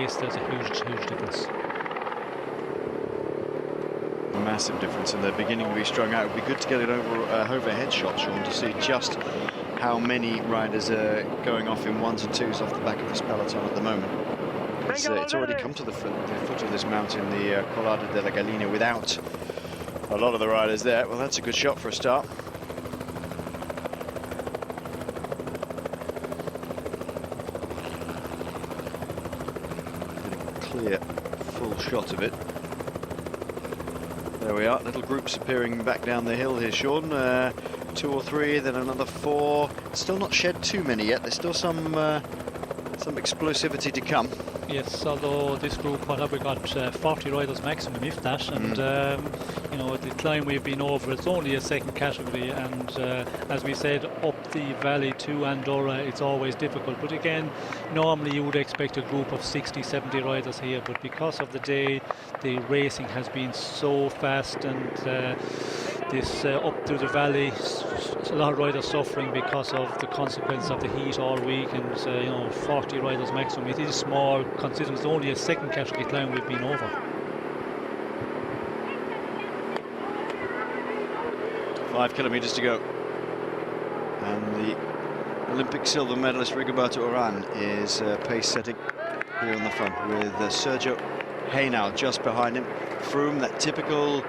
pace, there's a huge difference. Massive difference, and they're beginning to be strung out. It would be good to get an overhead shot, Sean, to see just how many riders are going off in ones and twos off the back of this peloton at the moment. It's already come to the foot of this mountain, the Collada de la Gallina, without a lot of the riders there. Well, that's a good shot for a start. Get a clear, full shot of it. There we are, little groups appearing back down the hill here, Sean. 2 or 3, then another 4. Still not shed too many yet. There's still some explosivity to come. Yes, although this group, what have we got? 40 riders maximum, if that. And you know, the climb we've been over, it's only a second category, and as we said, up the valley to Andorra, it's always difficult. But again, normally you would expect a group of 60, 70 riders here, but because of the day, the racing has been so fast, and this up through the valley, a lot of riders suffering because of the consequence of the heat all week, and you know, 40 riders maximum. It is small, considering it's only a second category climb we've been over. 5 kilometers to go, and the Olympic silver medalist Rigoberto Urán is pace setting here on the front, with Sergio Heinau just behind him. Froome, that typical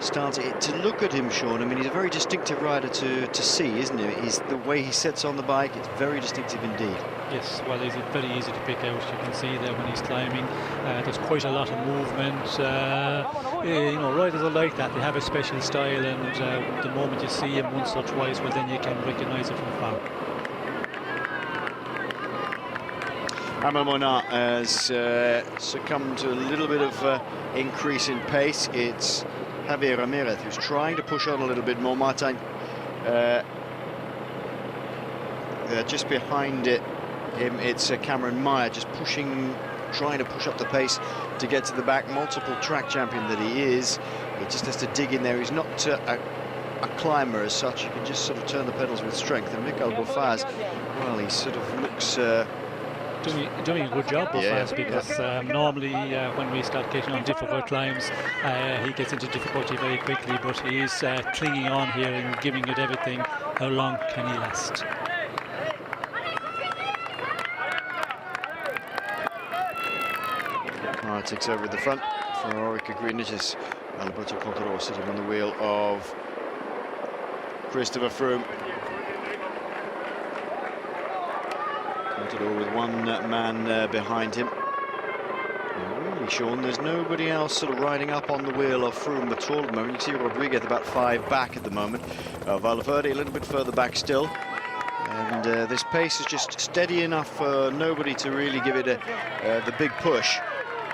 starter. To look at him, Sean, I mean, he's a very distinctive rider to see, isn't he? The way he sits on the bike, it's very distinctive indeed. Yes, well, he's very easy to pick out. You can see there when he's climbing, there's quite a lot of movement. You know, riders are like that. They have a special style, and the moment you see him once or twice, well, then you can recognise it from afar. Amel Monar has succumbed to a little bit of increase in pace. It's Javier Ramirez who's trying to push on a little bit more. Martin just behind him, it's Cameron Meyer just trying to push up the pace to get to the back. Multiple track champion that he is, he just has to dig in there. He's not a climber as such. You can just sort of turn the pedals with strength. And Mikael Bofaz, well, he sort of looks doing a good job, Bofaz, because normally when we start getting on difficult climbs, he gets into difficulty very quickly, but he is clinging on here and giving it everything. How long can he last? Takes over at the front for Orica Greenwich's Alberto Contador sitting on the wheel of Christopher Froome. Contador with one man behind him. And really, Sean, there's nobody else sort of riding up on the wheel of Froome at all at the moment. You can see Rodriguez about 5 back at the moment. Valverde a little bit further back still. And this pace is just steady enough for nobody to really give it the big push,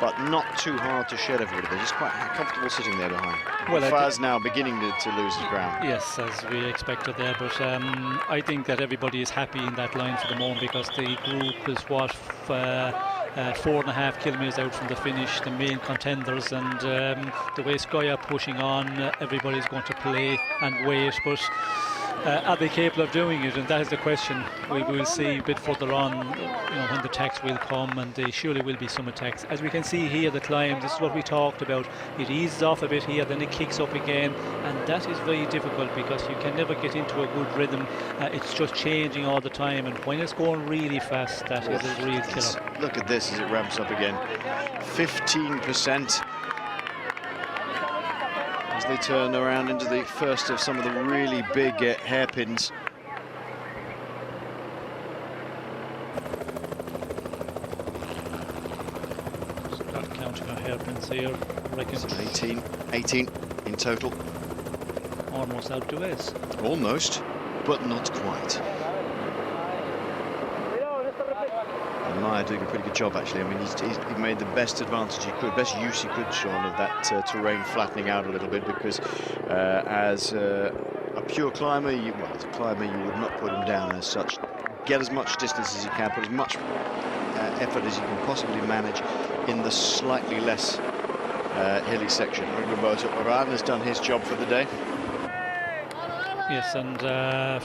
but not too hard to shed everybody. They're just quite comfortable sitting there behind. Well, Faz now beginning to lose his ground. Yes, as we expected there, but I think that everybody is happy in that line for the moment, because the group is what 4.5 kilometers out from the finish, the main contenders, and the way Sky are pushing on, everybody's going to play and wait, but are they capable of doing it? And that is the question. We will see a bit further on, you know, when the attacks will come, and there surely will be some attacks. As we can see here, the climb, this is what we talked about. It eases off a bit here, then it kicks up again, and that is very difficult because you can never get into a good rhythm. It's just changing all the time, and when it's going really fast, that is a real killer. Look at this as it ramps up again. 15%. As they turn around into the first of some of the really big hairpins. Start counting our hairpins here. I reckon 18 in total. Almost out to Wes. Almost, but not quite. And Meyer doing a pretty good job, actually. I mean, he made the best advantage he could, best use he could, Sean, of that terrain flattening out a little bit, because as a pure climber, as a climber, you would not put him down as such. Get as much distance as you can, put as much effort as you can possibly manage in the slightly less hilly section. Rigoberto Urán has done his job for the day. Yes, and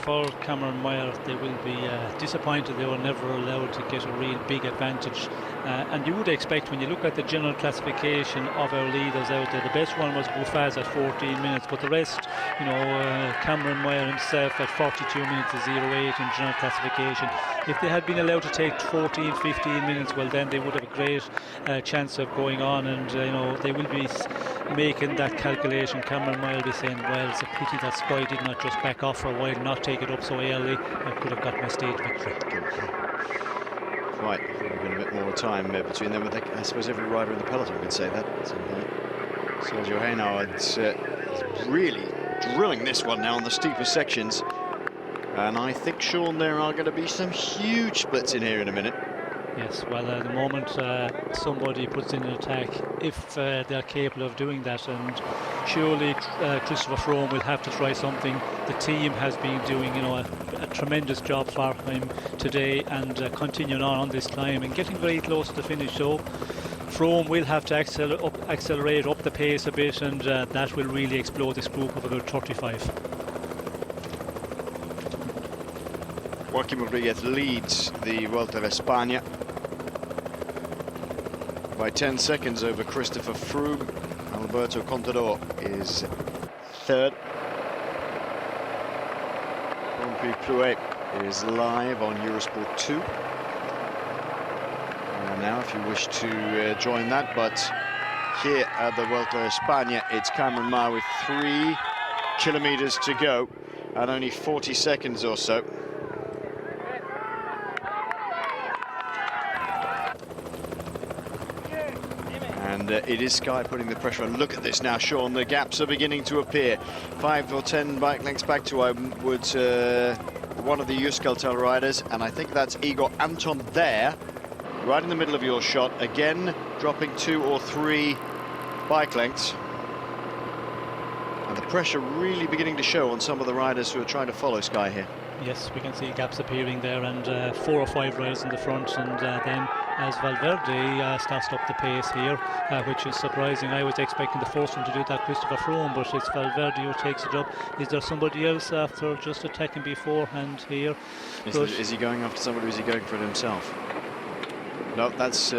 for Cameron Meyer, they will be disappointed they were never allowed to get a real big advantage. And you would expect, when you look at the general classification of our leaders out there, the best one was Bufaz at 14 minutes, but the rest, you know, Cameron Meyer himself at 42 minutes is 0.8 in general classification. If they had been allowed to take 14, 15 minutes, well, then they would have a great chance of going on, and you know, they will be making that calculation. Cameron Meyer will be saying, well, it's a pity that Sky did not just back off for a while, not take it up so early. I could have got my stage victory. Right, I think we've been a bit more time between them. I suppose every rider in the peloton could say that. Sergio Henao is really drilling this one now on the steeper sections. And I think, Sean, there are going to be some huge splits in here in a minute. Yes, well, the moment somebody puts in an attack, if they're capable of doing that, and surely Christopher Froome will have to try something. The team has been doing, you know, a tremendous job for him today, and continuing on this climb and getting very close to the finish. So Froome will have to accelerate up the pace a bit, and that will really explode this group of about 35. Joaquim Rodriguez leads the Vuelta a Espana by 10 seconds over Christopher Froome. Alberto Contador is third. Grand Prix Plouet is live on Eurosport 2. And now, if you wish to join that, but here at the Vuelta a Espana, it's Cameron Meyer with 3 kilometers to go and only 40 seconds or so. And it is Sky putting the pressure on. Look at this now, Sean. The gaps are beginning to appear. 5 or 10 bike lengths back to one of the Euskaltel riders, and I think that's Igor Anton there, right in the middle of your shot. Again, dropping 2 or 3 bike lengths. And the pressure really beginning to show on some of the riders who are trying to follow Sky here. Yes, we can see gaps appearing there, and 4 or 5 riders in the front, and then as Valverde starts up the pace here, which is surprising. I was expecting the first one to do that, Christopher Froome, but it's Valverde who takes it up. Is there somebody else after just attacking beforehand here? Is he going after somebody, or is he going for it himself? No, that's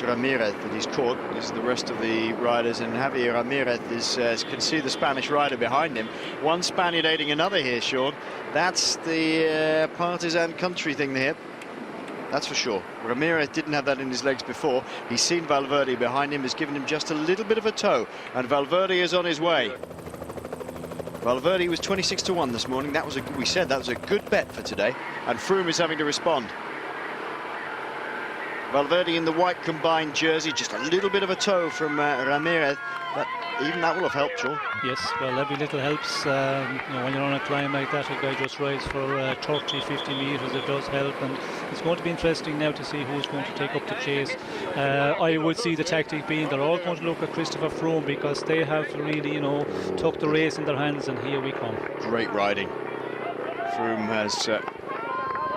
Ramirez that he's caught. This is the rest of the riders, and Javier Ramirez can see the Spanish rider behind him. One Spaniard aiding another here, Sean. That's the partisan country thing there. That's for sure. Ramirez didn't have that in his legs before. He's seen Valverde behind him, has given him just a little bit of a tow, and Valverde is on his way. Valverde was 26-1 this morning. That was we said that was a good bet for today, and Froome is having to respond. Valverde in the white combined jersey, just a little bit of a toe from Ramirez, but even that will have helped, Sean. Yes, well, every little helps. You know, when you're on a climb like that, a guy just rides for 30, 50 metres, it does help, and it's going to be interesting now to see who's going to take up the chase. I would see the tactic being they're all going to look at Christopher Froome, because they have really, you know, took the race in their hands, and here we come. Great riding. Froome has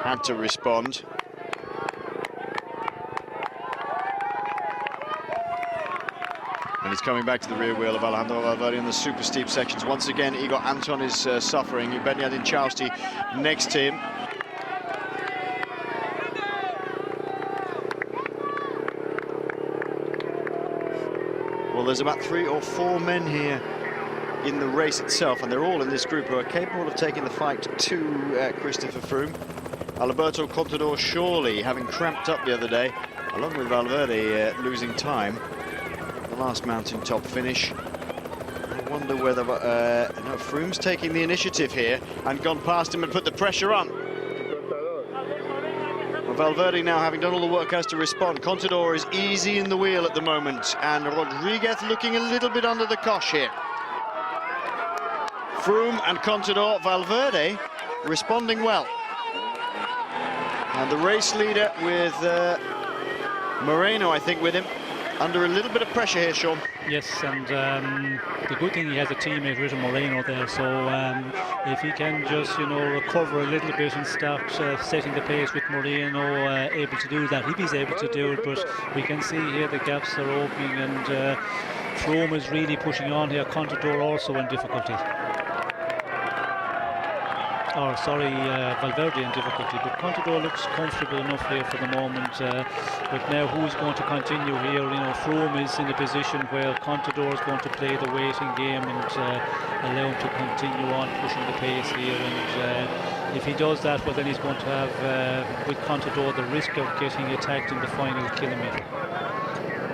had to respond. And he's coming back to the rear wheel of Alejandro Valverde in the super steep sections. Once again, Igor Anton is suffering. Benyadin Chausti next to him. Well, there's about 3 or 4 men here in the race itself, and they're all in this group who are capable of taking the fight to Christopher Froome. Alberto Contador surely having cramped up the other day, along with Valverde losing time. Last mountaintop finish. I wonder whether no, Froome's taking the initiative here and gone past him and put the pressure on. Well, Valverde now, having done all the work, has to respond. Contador is easy in the wheel at the moment, and Rodriguez looking a little bit under the cosh here. Froome and Contador, Valverde responding well. And the race leader with Moreno, I think, with him. Under a little bit of pressure here, Sean. Yes, and the good thing, he has a teammate, Rita Moreno, there, so if he can just, you know, recover a little bit and start setting the pace with Moreno able to do that, if he's able to do it. But we can see here the gaps are opening, and Froome is really pushing on here. Contador also in difficulty. Or sorry, Valverde in difficulty, but Contador looks comfortable enough here for the moment. But now who's going to continue here? You know, Froome is in a position where Contador is going to play the waiting game and allow him to continue on pushing the pace here. And if he does that, well, then he's going to have, with Contador, the risk of getting attacked in the final kilometre.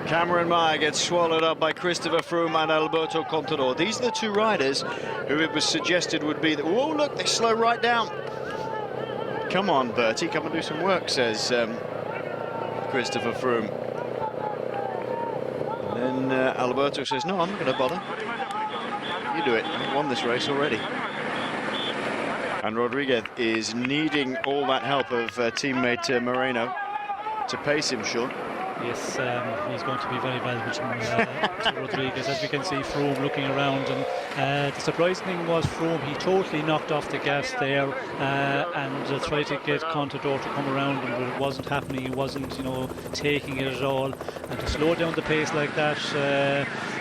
Cameron Meyer gets swallowed up by Christopher Froome and Alberto Contador. These are the two riders who it was suggested would be that, oh, look, they slow right down. Come on, Bertie, come and do some work, says Christopher Froome. And then Alberto says, no, I'm not going to bother. You do it. I've won this race already. And Rodriguez is needing all that help of teammate Moreno to pace him, Sean. Yes, he's going to be very valuable to Rodriguez. As we can see, Froome looking around, and the surprising thing was Froome, he totally knocked off the gas there and tried to get Contador to come around him, but it wasn't happening. He wasn't, you know, taking it at all. And to slow down the pace like that,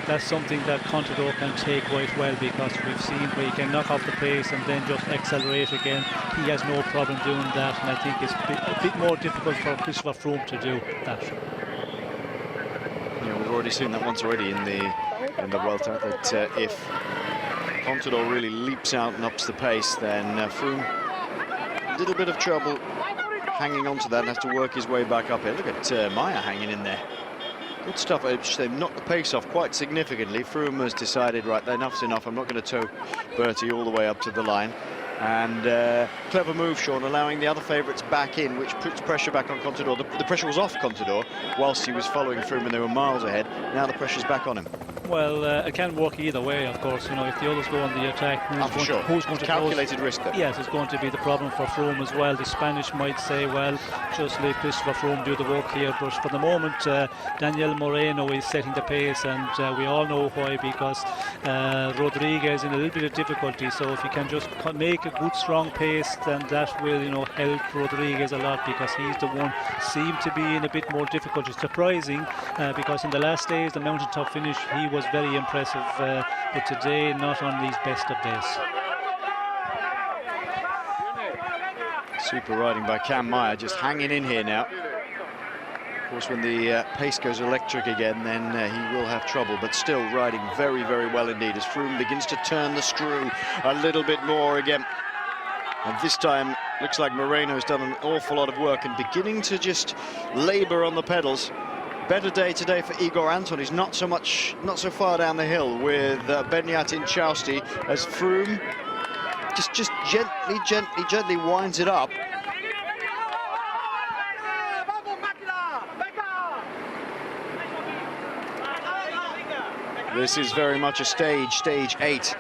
that's something that Contador can take quite well, because we've seen where he can knock off the pace and then just accelerate again. He has no problem doing that, and I think it's a bit more difficult for Christopher Froome to do that. Yeah, we've already seen that once already in the vuelta, that if Contador really leaps out and ups the pace, then Froome a little bit of trouble hanging on to that and has to work his way back up here. Look at Meyer hanging in there. Good stuff. They've knocked the pace off quite significantly. Froome has decided, right, enough's enough. I'm not going to tow Bertie all the way up to the line. And clever move, Sean, allowing the other favourites back in, which puts pressure back on Contador. The pressure was off Contador whilst he was following Froome and they were miles ahead. Now the pressure's back on him. Well, it can work either way, of course. You know, if the others go on the attack, who's going to calculated risk there. Yes, it's going to be the problem for Froome as well. The Spanish might say, well, just let Christopher Froome do the work here. But for the moment, Daniel Moreno is setting the pace, and we all know why, because Rodriguez in a little bit of difficulty. So if he can just make a good, strong pace, then that will, you know, help Rodriguez a lot, because he's the one seemed to be in a bit more difficulty. Surprising, because in the last days, the mountaintop finish, he was very impressive, but today not on his best of days. Super riding by Cam Meyer, just hanging in here now. Of course, when the pace goes electric again, then he will have trouble, but still riding very, very well indeed as Froome begins to turn the screw a little bit more again. And this time, looks like Moreno's done an awful lot of work and beginning to just labour on the pedals. Better day today for Igor Anton. He's not so far down the hill with Benyatin Chausti as Froome just gently winds it up. This is very much a stage 8,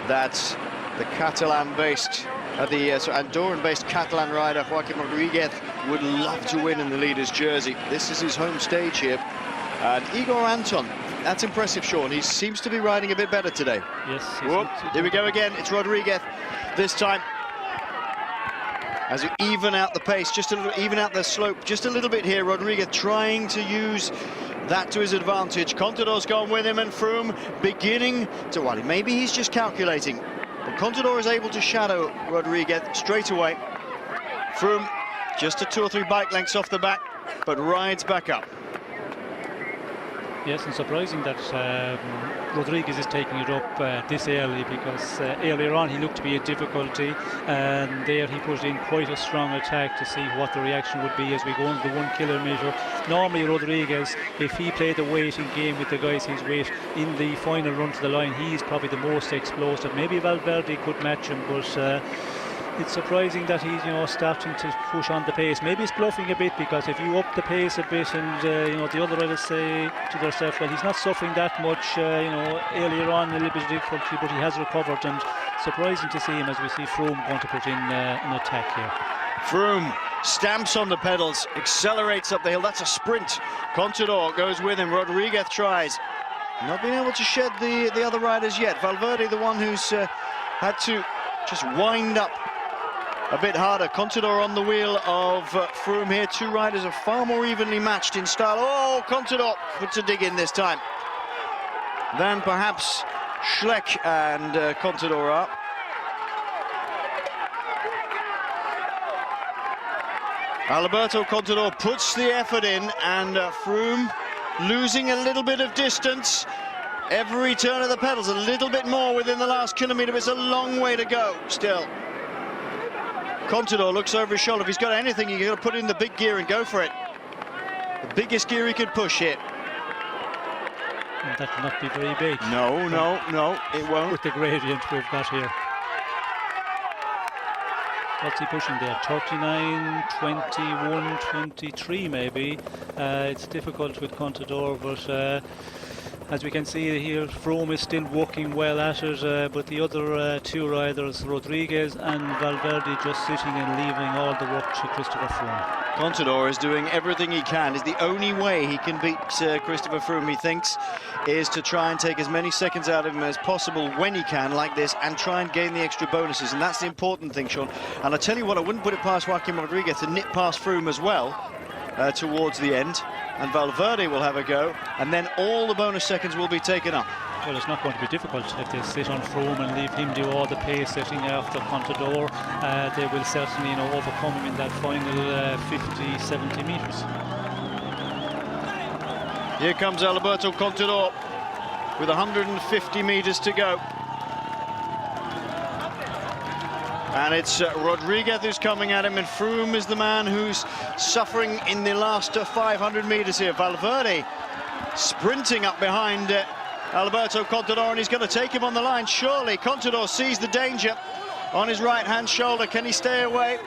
that the Catalan-based, Andorran-based Catalan rider Joaquim Rodriguez would love to win in the leader's jersey. This is his home stage here. And Igor Anton, that's impressive, Sean. He seems to be riding a bit better today. Yes. Whoop, here we go again. It's Rodriguez this time. As we even out the pace, just a little, even out the slope, just a little bit here. Rodriguez trying to use that to his advantage. Contador's gone with him, and Froome beginning to, well, maybe he's just calculating. But Contador is able to shadow Rodriguez straight away. Froome just a 2 or 3 bike lengths off the back, but rides back up. Yes, and surprising that Rodriguez is taking it up this early, because earlier on he looked to be in difficulty, and there he put in quite a strong attack to see what the reaction would be as we go into the 1 kilometre. Normally Rodriguez, if he played the waiting game with the guys he's with in the final run to the line, he's probably the most explosive. Maybe Valverde could match him, but it's surprising that he's, you know, starting to push on the pace. Maybe he's bluffing a bit, because if you up the pace a bit and you know, the other riders say to themselves, well, he's not suffering that much, you know, earlier on a little bit of difficulty, but he has recovered. And surprising to see him as we see Froome going to put in an attack here. Froome stamps on the pedals, accelerates up the hill. That's a sprint. Contador goes with him. Rodriguez tries. Not being able to shed the other riders yet. Valverde, the one who's had to just wind up a bit harder. Contador on the wheel of Froome here. 2 riders are far more evenly matched in style. Oh, Contador puts a dig in this time. than perhaps Schleck and Contador are. Alberto Contador puts the effort in, and Froome losing a little bit of distance. Every turn of the pedals, a little bit more within the last kilometre. It's a long way to go still. Contador looks over his shoulder. If he's got anything, he's got to put in the big gear and go for it. The biggest gear he could push it. And that will not be very big. No, it won't. With the gradient we've got here. What's he pushing there? 39, 21, 23 maybe. It's difficult with Contador, but as we can see here, Froome is still working well at it, but the other two riders, Rodriguez and Valverde, just sitting and leaving all the work to Christopher Froome. Contador is doing everything he can. Is the only way he can beat Christopher Froome, he thinks, is to try and take as many seconds out of him as possible when he can, like this, and try and gain the extra bonuses. And that's the important thing, Sean. And I tell you what, I wouldn't put it past Joaquim Rodriguez to nip past Froome as well towards the end. And Valverde will have a go, and then all the bonus seconds will be taken up. Well, it's not going to be difficult if they sit on Froome and leave him do all the pace setting after Contador. They will certainly, overcome him in that final 50, 70 metres. Here comes Alberto Contador with 150 metres to go. And it's Rodriguez who's coming at him, and Froome is the man who's suffering in the last 500 metres here. Valverde sprinting up behind Alberto Contador, and he's going to take him on the line, surely. Contador sees the danger on his right-hand shoulder. Can he stay away?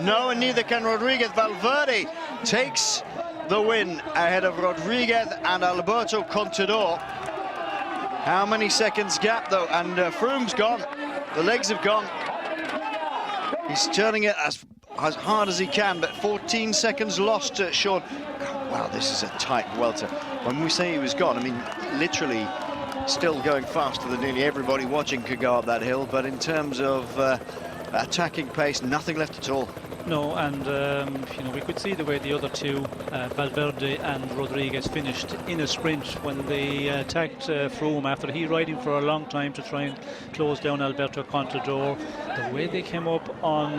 No, and neither can Rodriguez. Valverde takes the win ahead of Rodriguez and Alberto Contador. How many seconds gap, though? And Froome's gone. The legs have gone. He's turning it as hard as he can, but 14 seconds lost, Sean. Wow, this is a tight welter. When we say he was gone, I mean, literally still going faster than nearly everybody watching could go up that hill, but in terms of attacking pace, nothing left at all. No, and we could see the way the other two, Valverde and Rodriguez, finished in a sprint when they attacked Froome after he riding for a long time to try and close down Alberto Contador. The way they came up on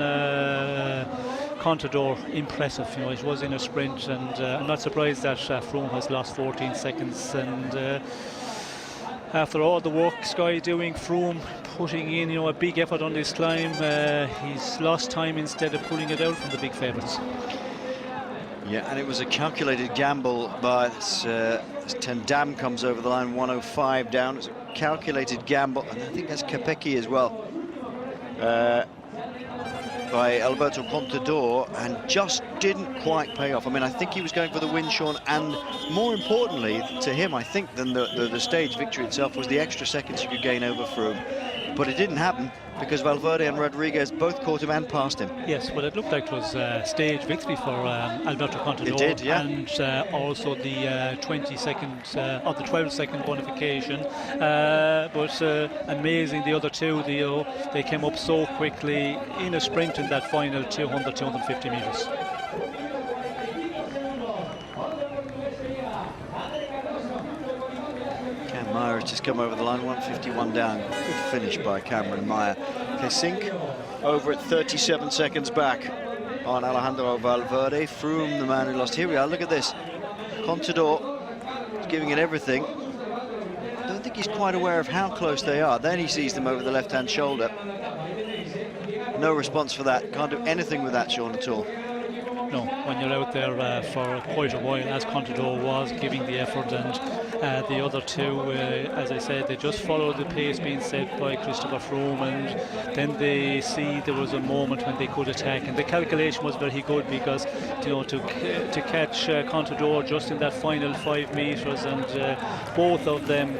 Contador, impressive. It was in a sprint, and I'm not surprised that Froome has lost 14 seconds. And after all the work Sky doing, Froome putting in a big effort on this climb, he's lost time instead of pulling it out from the big favourites. Yeah, and it was a calculated gamble, but Ten Dam comes over the line, 105 down. It's a calculated gamble, and I think that's Capecchi as well, by Alberto Contador, and just didn't quite pay off. I mean, I think he was going for the win, Sean, and more importantly to him, I think, than the stage victory itself was the extra seconds you could gain over Froome. But it didn't happen because Valverde and Rodriguez both caught him and passed him. Yes, well, it looked like it was stage victory for Alberto Contador. It did, yeah. And also the 20-second or the 12-second bonification. But amazing, the other two, they came up so quickly in a sprint in that final 200, 250 metres. Meyer has just come over the line, 151 down. Good finish by Cameron Meyer. Kesink over at 37 seconds back on Alejandro Valverde. Froome, the man who lost. Here we are, look at this. Contador is giving it everything. I don't think he's quite aware of how close they are. Then he sees them over the left-hand shoulder. No response for that. Can't do anything with that, Sean, at all. No, when you're out there for quite a while, as Contador was, giving the effort, and the other two, as I said, they just followed the pace being set by Christopher Froome, and then they see there was a moment when they could attack, and the calculation was very good because, to catch Contador just in that final 5 metres, and both of them,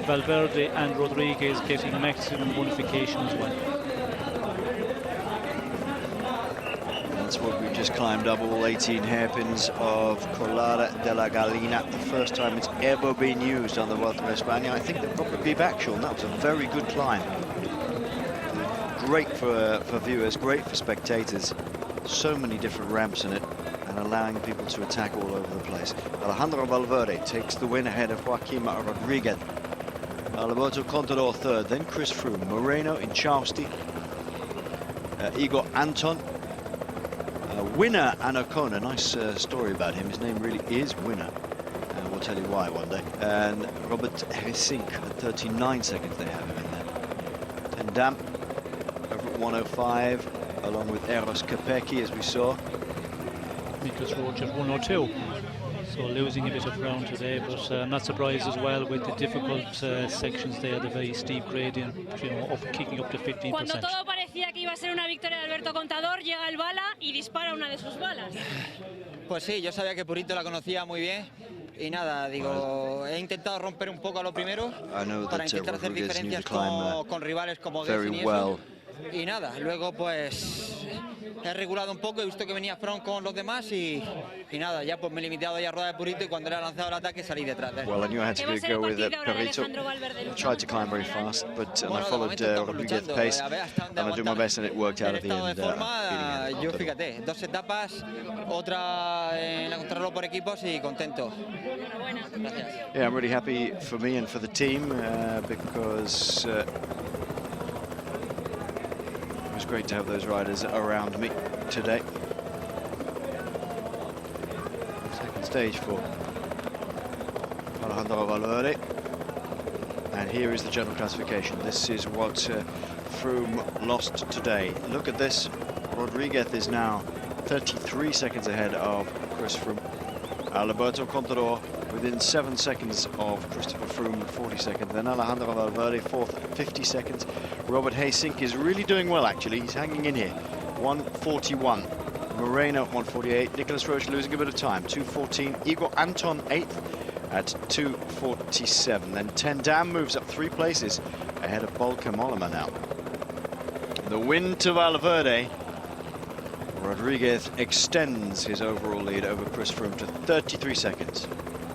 Valverde and Rodriguez, getting maximum bonification as well. That's what we've just climbed up, all 18 hairpins of Colada de la Gallina. The first time it's ever been used on the Vuelta a España. I think they'll probably be back, Sean. That was a very good climb. Great for viewers, great for spectators. So many different ramps in it, and allowing people to attack all over the place. Alejandro Valverde takes the win ahead of Joaquim Rodriguez. Alberto Contador third, then Chris Froome, Moreno, Inchausti, Igor Anton, Winner and O'Connor. Nice story about him. His name really is Winner. We'll tell you why one day. And Robert Hessink at 39 seconds they have him in there. Ten Dam over at 105, along with Eros Capecchi, as we saw. Miklos Roach at 102. So losing a bit of ground today, but I'm not surprised as well with the difficult sections there, the very steep gradient, you know, kicking up to 15%. Cuando todo parecía que iba a ser una victoria de Alberto Contador, llega el bala y dispara una de sus balas. Pues sí, yo sabía que Purito la conocía muy bien y nada, digo, he intentado romper un poco a lo primero para intentar hacer diferencias con rivales como Gessin y eso. Y nada, luego pues he regulado un poco, he visto que venía front con los demás y nada, ya pues me he limitado ahí a rueda de Purito y cuando le ha lanzado el ataque salí detrás de él. Well, I knew I had to go with Perito. I tried to climb very fast, but I followed Rodriguez's pace, and I did my best, and it worked out at the end. Yo fíjate, 2 etapas, otra en la contrarreloj por equipos y contento. Gracias. Yeah, I'm really happy for me and for the team because it was great to have those riders around me today. Second stage for Alejandro Valverde. And here is the general classification. This is what Froome lost today. Look at this. Rodriguez is now 33 seconds ahead of Chris Froome. Alberto Contador within 7 seconds of Christopher Froome, 40 seconds. Then Alejandro Valverde fourth, 50 seconds. Robert Hessink is really doing well, actually. He's hanging in here. 1:41. Moreno 1:48. Nicholas Roche losing a bit of time. 2:14. Igor Anton eighth at 2:47. Then Ten Dam moves up 3 places ahead of Bolka Mollema now. The win to Valverde. Rodriguez extends his overall lead over Chris Froome to 33 seconds.